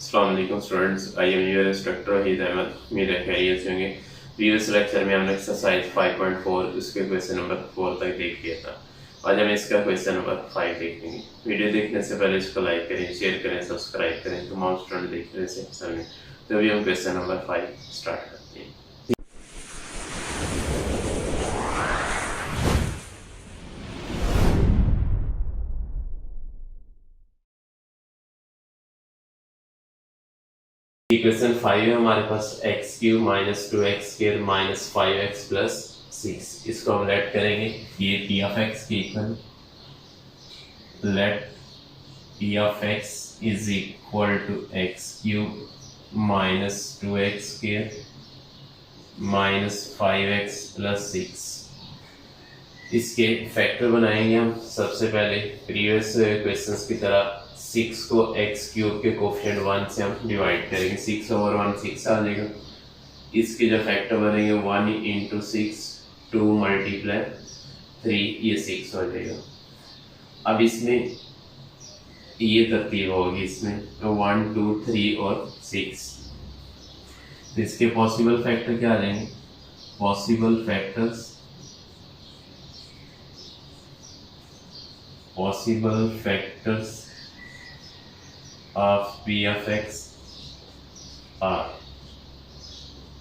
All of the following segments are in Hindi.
अस्सलाम वालेकुम students, I am your instructor Waheed Ahmed. मेरे खैरियत से होंगे। प्रीवियस लेक्चर में हमने एक्सरसाइज 5.4 उसके क्वेश्चन नंबर 4 तक देख लिया था। आज हम इसका क्वेश्चन नंबर 5 देखेंगे। वीडियो देखने से पहले इसको लाइक करें, शेयर करें, सब्सक्राइब करें। तमाम स्टूडेंट देख रहे से समझें। तो अभी हम क्वेश्चन नंबर 5 स्टार्ट करते हैं। इक्वेशन 5 है हमारे पास x cube minus 2x² minus 5x plus 6। इसको हम लेट करेंगे ये पी ऑफ एक्स की equal let P of x is equal to x cube minus 2x² minus 5x plus 6। इसके फैक्टर बनाएंगे हम। सबसे पहले प्रीवियस क्वेश्चंस की तरह 6 को एक्स क्यूब के कोफिशिएंट 1 से हम डिवाइड करेंगे। 6 ओवर 1 6 आ जाएगा। इसके जो फैक्टर बनेंगे 1 इंटू 6 2 मल्टीप्लाई 3 ये 6 हो जाएगा। अब इसमें ये तरतीब होगी, इसमें 1 2 3 और 6। तो इसके पॉसिबल फैक्टर क्या आ जाएंगे? Possible factors of p of x are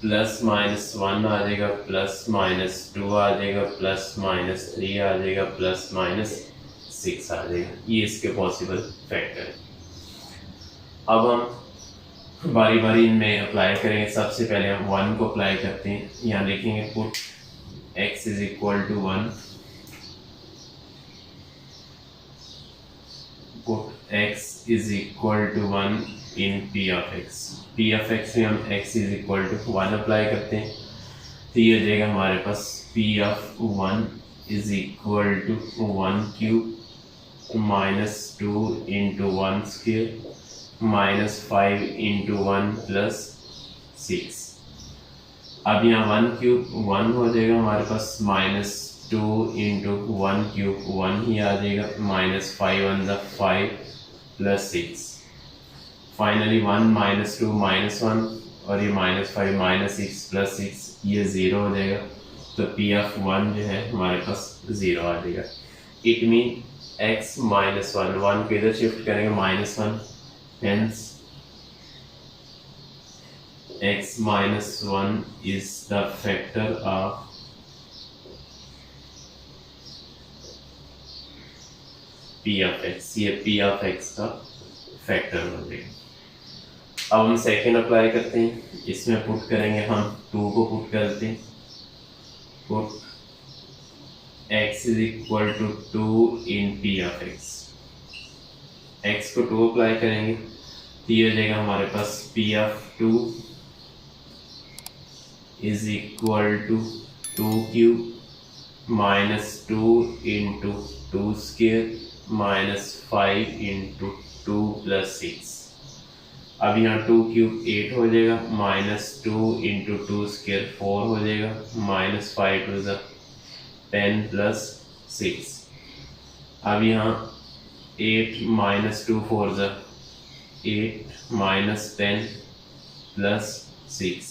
plus minus 1 आ जाएगा, प्लस माइनस 2 आ जाएगा, प्लस माइनस 3 आ जाएगा, प्लस माइनस 6 आ जाएगा। ये इसके पॉसिबल फैक्टर है। अब हम बारी बारी इनमें अप्लाई करेंगे। सबसे पहले हम 1 को अप्लाई करते हैं। यहाँ लिखेंगे put x is equal to 1, put x is equal to 1 in p of x। p of x में हम x is equal to 1 apply करते हैं तो ये हो जाएगा हमारे पास p ऑफ 1 is equal to 1 cube minus 2 into 1 square minus 5 into 1 plus 6। अब यहाँ 1 क्यूब 1 हो जाएगा हमारे पास, माइनस 2 इंटू 1 क्यूब 1 ही आ जाएगा, माइनस 5 1 ज़ा 5 प्लस 6। फाइनली 1 माइनस 2 माइनस 1 और ये माइनस 5 माइनस 6 प्लस 6 ये 0 हो जाएगा। तो p ऑफ 1 जो है हमारे पास 0 आ जाएगा। इट मीन x माइनस 1 को इधर शिफ्ट करेंगे minus 1, hence x minus 1 is the factor of p of x। ये p ऑफ x का फैक्टर हो जाएगा। अब हम सेकेंड अप्लाई करते हैं। इसमें पुट करेंगे हम 2 को पुट करते हैं। Put x is equal to 2 in p of x। x को 2 अप्लाई करेंगे तो ये हो जाएगा हमारे पास p of 2 is equal to 2 cube minus 2 into 2 square minus 5 into 2 plus 6। अब यहाँ 2 क्यूब 8 हो जाएगा, माइनस 2 इंटू 2 स्क्वायर 4 हो जाएगा, माइनस 5 टू ज़ा 10 प्लस 6। अब यहाँ 8 माइनस 2 4 ज़ा 8 माइनस 10 प्लस 6।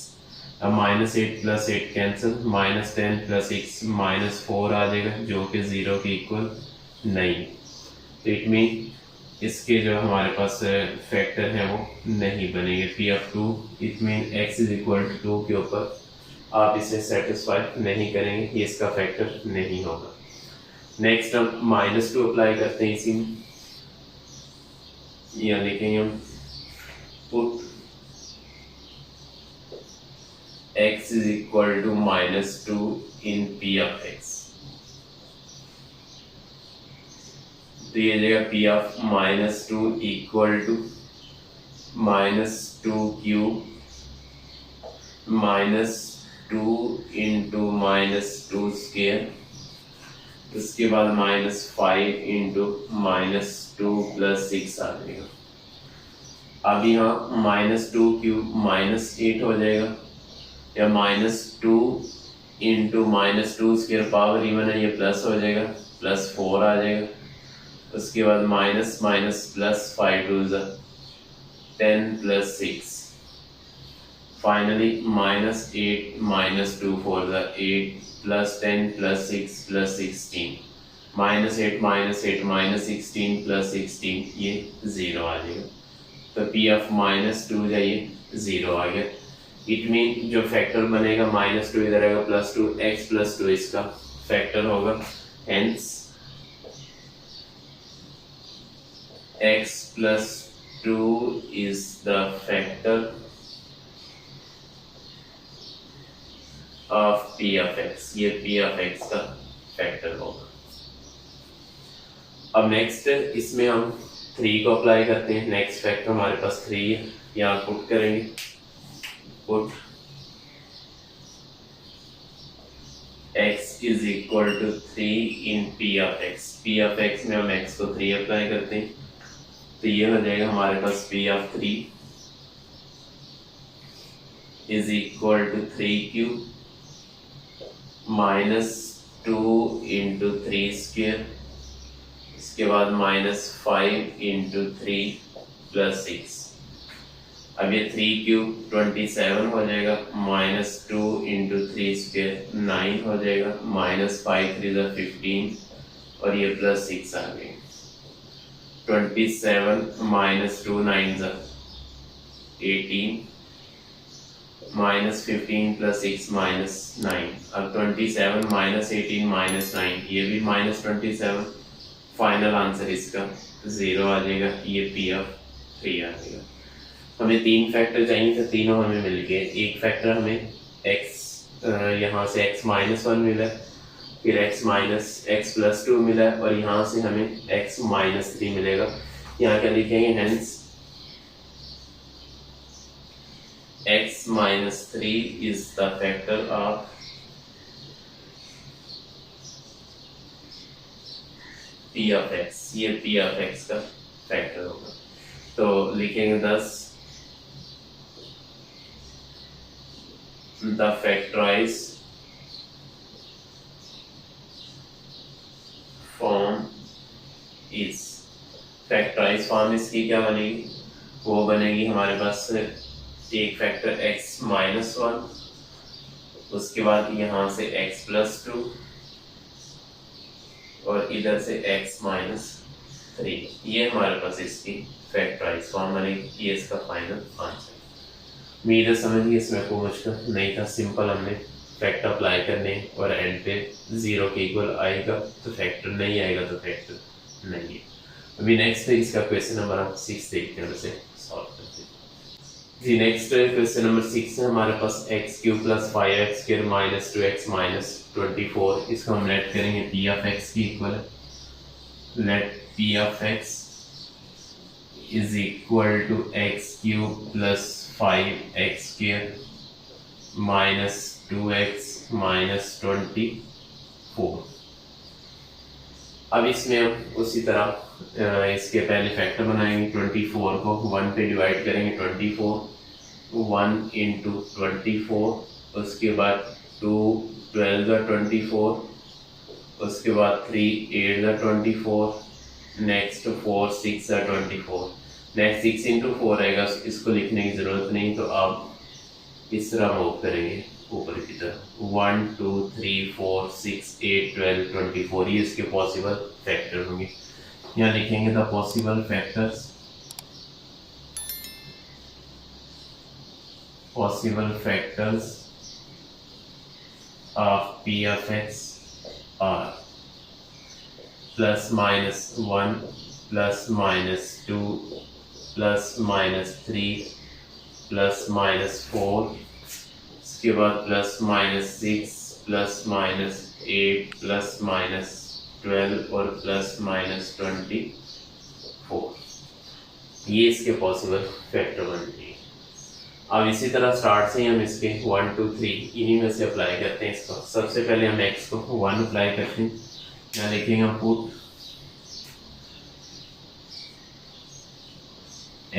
अब minus 8 plus 8 cancel, minus 10 plus 6 minus 4 आ जाएगा जो कि 0 के इक्वल नहीं। तो इट मीन इसके जो हमारे पास फैक्टर है वो नहीं बनेंगे। p of 2 it mean x is equal to 2 के ऊपर आप इसे सेटिस्फाई नहीं करेंगे, ये इसका फैक्टर नहीं होगा। नेक्स्ट हम माइनस 2 अप्लाई करते हैं इसी में। यहाँ लिखेंगे हम put x is equal to minus 2 in p of x। तो ये जाएगा p of minus 2 equal to minus 2 cube minus 2 into minus 2 square, उसके बाद माइनस 5 इंटू माइनस 2 प्लस 6 आ जाएगा। अब यहाँ माइनस 2 क्यूब माइनस 8 हो जाएगा, या minus 2 into minus 2 square power even है, ये प्लस हो जाएगा, प्लस 4 आ जाएगा। उसके बाद minus minus plus 5 to 10 plus 6, finally minus 8 minus 2 4 8 plus 10 plus 6 plus 16, minus 8 minus 8 minus 16 plus 16, ये 0 आ जाएगा। तो पी ऑफ माइनस 2 जाइए 0 आ गया। इट मीन जो फैक्टर बनेगा माइनस 2 इधर आएगा प्लस 2, एक्स प्लस 2 इसका फैक्टर होगा, hence x plus 2 is the factor of p of x, ये p of x का फैक्टर होगा। अब नेक्स्ट इसमें हम 3 को अप्लाई करते हैं। नेक्स्ट फैक्टर हमारे पास 3 है, यहाँ पुट करेंगे, put x is equal to 3 in p of x, p of x में हम x को 3 अप्लाई करते हैं, तो ये हो जाएगा हमारे पास p of 3 is equal to 3 cube minus 2 into 3 square, इसके बाद माइनस 5 इंटू 3 प्लस 6। अब ये 3 क्यूब 27 हो जाएगा, माइनस 2 इंटू 3 स्क्वेयर 9 हो जाएगा, माइनस 5 3 15 और ये प्लस 6 आ गए। 27 माइनस 2 9 18, माइनस 15 प्लस 6 माइनस 9। अब 27 माइनस 18 माइनस 9, ये भी माइनस 27, फाइनल आंसर इसका 0 आ जाएगा। ये पी ऑफ 3 आ जाएगा। हमें 3 फैक्टर चाहिए थे, तीनों हमें मिल गए। एक फैक्टर हमें x यहाँ से x माइनस 1 मिला, फिर x माइनस x प्लस 2 मिला और यहाँ से हमें x माइनस 3 मिलेगा। यहाँ क्या लिखेंगे, hence x minus 3 is the factor of p of x, ये p ऑफ x का फैक्टर होगा। तो लिखेंगे 10 the factorise form is, factorise form इसकी क्या बनेगी, वो बनेगी हमारे पास एक फैक्टर x माइनस 1, उसके बाद यहाँ से x प्लस 2 और इधर से x माइनस 3, ये हमारे पास इसकी फैक्टराइज फॉर्म बनेगी। ये इसका फाइनल आंसर। मेरा समझ गया, इसमें कोई मुश्किल नहीं था, सिंपल हमने फैक्टर अप्लाई करने और एंड पे 0 के इक्वल आएगा तो फैक्टर, नहीं आएगा तो फैक्टर नहीं है। अभी नेक्स्ट है इसका क्वेश्चन नंबर 6 देखते हैं, उसे सॉल्व करते हैं जी। नेक्स्ट क्वेश्चन नंबर 6 है हमारे पास x cube plus 5x square minus 2x minus 24, इसको हम लेट करेंगे p ऑफ x की इक्वल है। Let p of x is equal to x cube plus 5x square minus 2x minus 24। अब इसमें हम उसी तरह इसके पहले फैक्टर बनाएंगे। 24 को 1 पे डिवाइड करेंगे, 24 1 इंटू 24, उसके बाद 2 12 24, उसके बाद 3 8 24, नेक्स्ट 4 6 24, नेक्स्ट 6 इंटू 4 आएगा, इसको लिखने की ज़रूरत नहीं, तो आप इस तरह मूव करेंगे ऊपर की तरफ। 1 2 3 4 6 8 12 24, ये इसके पॉसिबल फैक्टर होंगे। यहाँ लिखेंगे the possible factors, possible factors of p of x are plus minus 1 plus minus 2 plus minus 3 plus minus 4, इसके बाद plus minus 6 plus minus 8 plus minus 12 और प्लस माइनस 24, ये इसके पॉसिबल फैक्टर बनते हैं। अब इसी तरह स्टार्ट से हम इसके 1 2 3 इन्हीं में से अप्लाई करते हैं इसको। सबसे पहले हम x को 1 अप्लाई करते हैं, यहाँ लिखेंगे हम put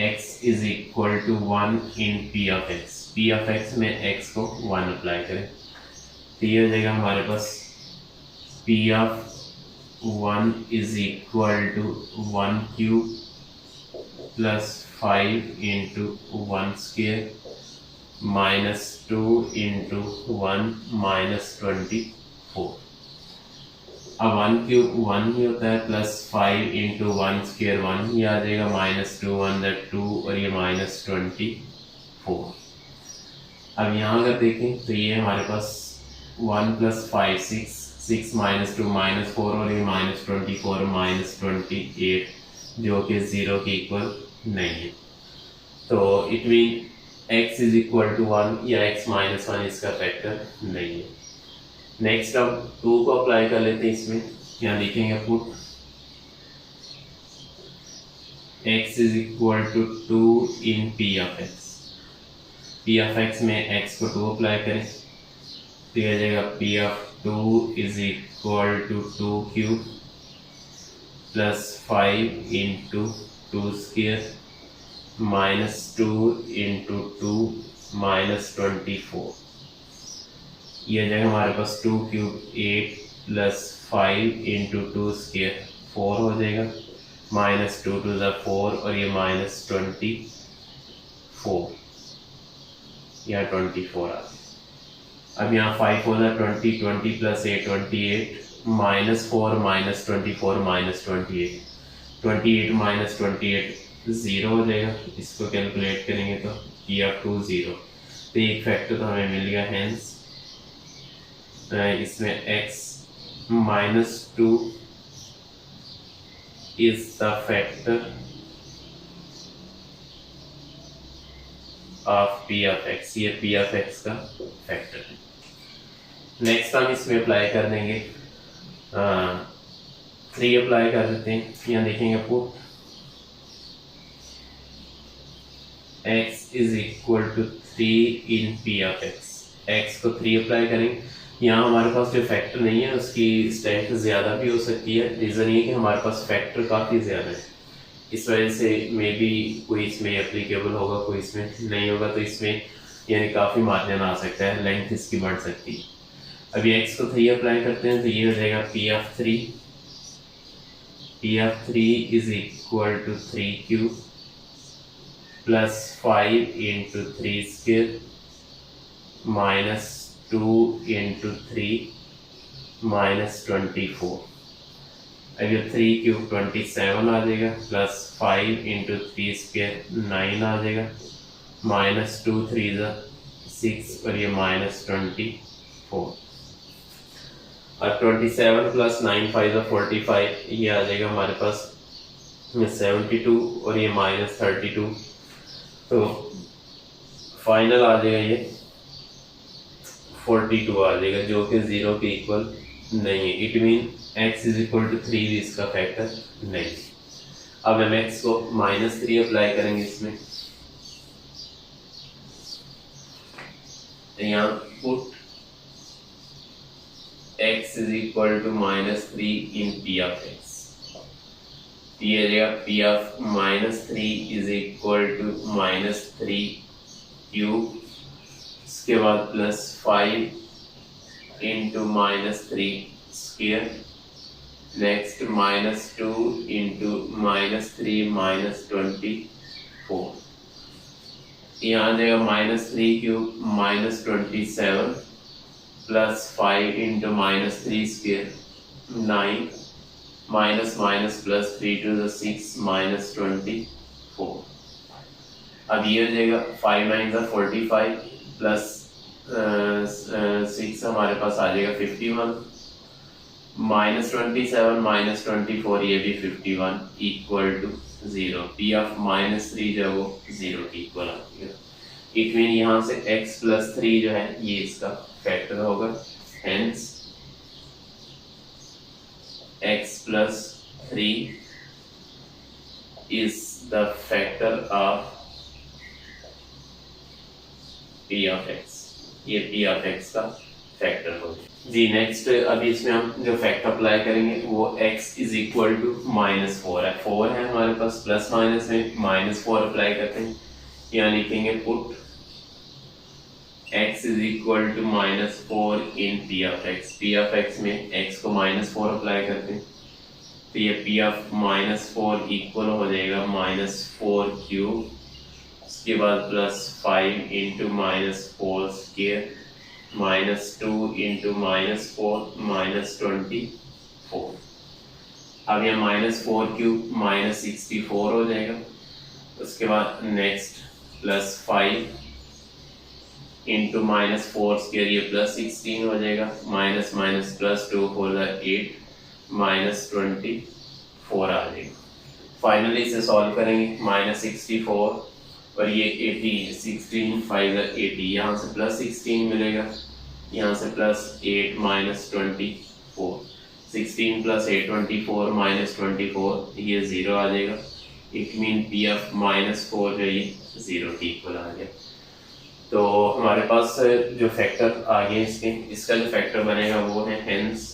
x is equal to 1 in p of x, p of x में x को 1 अप्लाई करें, तो ये हो जाएगा हमारे पास p ऑफ 1 is equal to 1 cube plus 5 into 1 square minus 2 into 1 minus 24। अब 1 क्यूब 1 ही होता है, प्लस 5 इंटू 1 स्क्वेयर 1 ही आ जाएगा, माइनस 2 1 दैट 2 और ये माइनस 24। अब यहाँ अगर देखें तो ये हमारे पास 1 प्लस 5 6 6 माइनस 2 माइनस 4 और ये माइनस 24 माइनस 28 जो कि 0 के इक्वल नहीं है। तो it mean x is equal to 1 या x माइनस 1 इसका फैक्टर नहीं है। नेक्स्ट अब 2 को अप्लाई कर लेते हैं इसमें। यहाँ लिखेंगे put x is equal to 2 in p of x। p of x में x को 2 अप्लाई करें तो यह आ जाएगा p of 2 is equal to 2 cube plus 5 into 2 square minus 2 into 2 minus 24। ये जगह हमारे पास 2 क्यूब 8 प्लस 5 इंटू 2 स्क्वायर 4 हो जाएगा, माइनस 2 टू द 4 और ये माइनस 24 या 24 आ गया। अब यहाँ 5 हो जाए 20 20 plus 8 28 minus 4 minus 24 minus 28 28 minus 28 0 हो जाएगा। इसको कैलकुलेट करेंगे तो p ऑफ 2 0। तो एक फैक्टर तो हमें मिल गया, हेंस इसमें x minus 2 is the factor of p of x। ये p ऑफ x का फैक्टर है। नेक्स्ट हम इसमें अप्लाई कर देंगे 3 अप्लाई कर देते हैं। यहाँ देखेंगे put x is equal to 3 in p of x। x को 3 अप्लाई करेंगे। यहाँ हमारे पास जो फैक्टर नहीं है उसकी स्ट्रेंथ ज़्यादा भी हो सकती है। रीज़न ये कि हमारे पास फैक्टर काफ़ी ज़्यादा है, इस वजह से मे बी कोई इसमें एप्लीकेबल होगा कोई इसमें नहीं होगा। तो इसमें यानी काफ़ी मार्जिन आ सकता है, लेंथ इसकी बढ़ सकती है। अभी x को 3 अप्लाई करते हैं तो ये हो जाएगा p of 3। p of 3 is equal to 3 cube plus 5 into 3 square minus 2 into 3 minus 24। अब ये 3 क्यूब 27 आ जाएगा, प्लस 5 इंटू 3 स्क्वायर 9 आ जाएगा, माइनस 2 3 6 और ये माइनस 24। और 27 प्लस 9 5 45 ये आ जाएगा हमारे पास 72 और ये माइनस 32। तो फाइनल आ जाएगा ये 42 आ जाएगा जो कि 0 के इक्वल नहीं है। It mean x is equal to 3 भी इसका फैक्टर नहीं। अब हम x को माइनस 3 अप्लाई करेंगे इसमें। यहाँ put x is equal to minus 3 in p of x। ये रहेगा p of minus 3 is equal to minus 3 cube, इसके बाद plus 5 into minus 3 square, next minus 2 into minus 3 minus 24। यहाँ आ जाएगा minus 3 cube minus 27 plus 5 into minus 3 square 9 minus minus plus 3 to the 6 minus 24। अब ये हो जाएगा 5 9 द 45 प्लस 6 हमारे पास आ जाएगा 51 माइनस 27 माइनस 24 ये भी 51 equal to 0। p of minus 3 जो है वो 0 के इक्वल आ जाएगा। इट मीन यहाँ से x प्लस 3 जो है ये इसका फैक्टर होगा, hence x plus 3 is the factor of p of x। ये p ऑफ x का फैक्टर होगा जी। नेक्स्ट अभी इसमें हम जो फैक्टर अप्लाई करेंगे वो x is equal to minus 4 है। 4 है हमारे पास, प्लस माइनस में माइनस 4 अप्लाई करते हैं। यहाँ लिखेंगे put x is equal to minus 4 in p of x। p of x में x को माइनस 4 अप्लाई करते हैं तो ये पी ऑफ -4 इक्वल हो जाएगा -4 क्यूब, उसके बाद +5 इंटू -4 स्क्वायर -2 इंटू -4 -24। अब यह -4 क्यूब -64 हो जाएगा। उसके बाद नेक्स्ट +5 इंटू -4 स्क्वायर ये +16 हो जाएगा, माइनस माइनस +2 4 8 -24 आ जाएगा। फाइनली इसे सॉल्व करेंगे, -64 और ये 80 16 5 80, यहाँ से +16 मिलेगा, यहाँ से +8 -24, 16 + 8 24 -24, ये 0 आ जाएगा। इट मीन पी ऑफ -4 जो ये 0 के इक्वल आ गया। तो हमारे पास जो फैक्टर आ गए इसका जो फैक्टर बनेगा वो है hence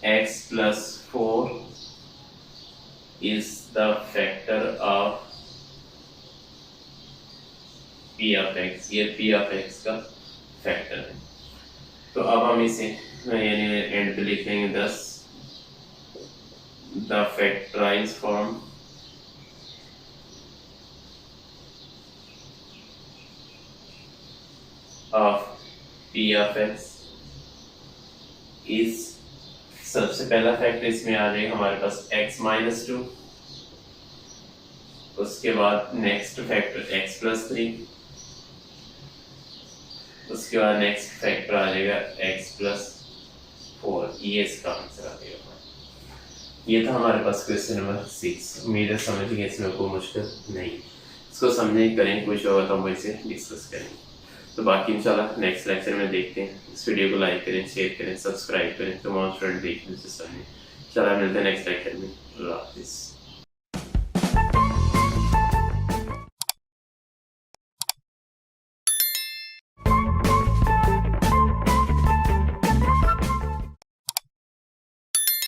x + 4 is the factor of p of x। ये p ऑफ x का फैक्टर है। तो अब हम इसे यानी एंड पे लिख लेंगे 10 the factorise form of p of x is, सबसे पहला फैक्टर इसमें आ जाएगा हमारे पास x - 2, उसके बाद नेक्स्ट फैक्टर x + 3, उसके बाद नेक्स्ट फैक्टर आ जाएगा x + 4। ये इसका आंसर आ जाएगा। ये था हमारे पास क्वेश्चन नंबर 6। उम्मीद है समझ गए, इसमें कोई मुश्किल नहीं। इसको समझने करें, कुछ होगा तो हम इसे डिस्कस करेंगे। तो बाकी इंशाल्लाह नेक्स्ट लेक्चर में देखते हैं। इस वीडियो को लाइक करें, शेयर करें, सब्सक्राइब करें, तमाम स्टूडेंट देखने से समझें। इंशाल्लाह मिलते हैं नेक्स्ट लेक्चर में।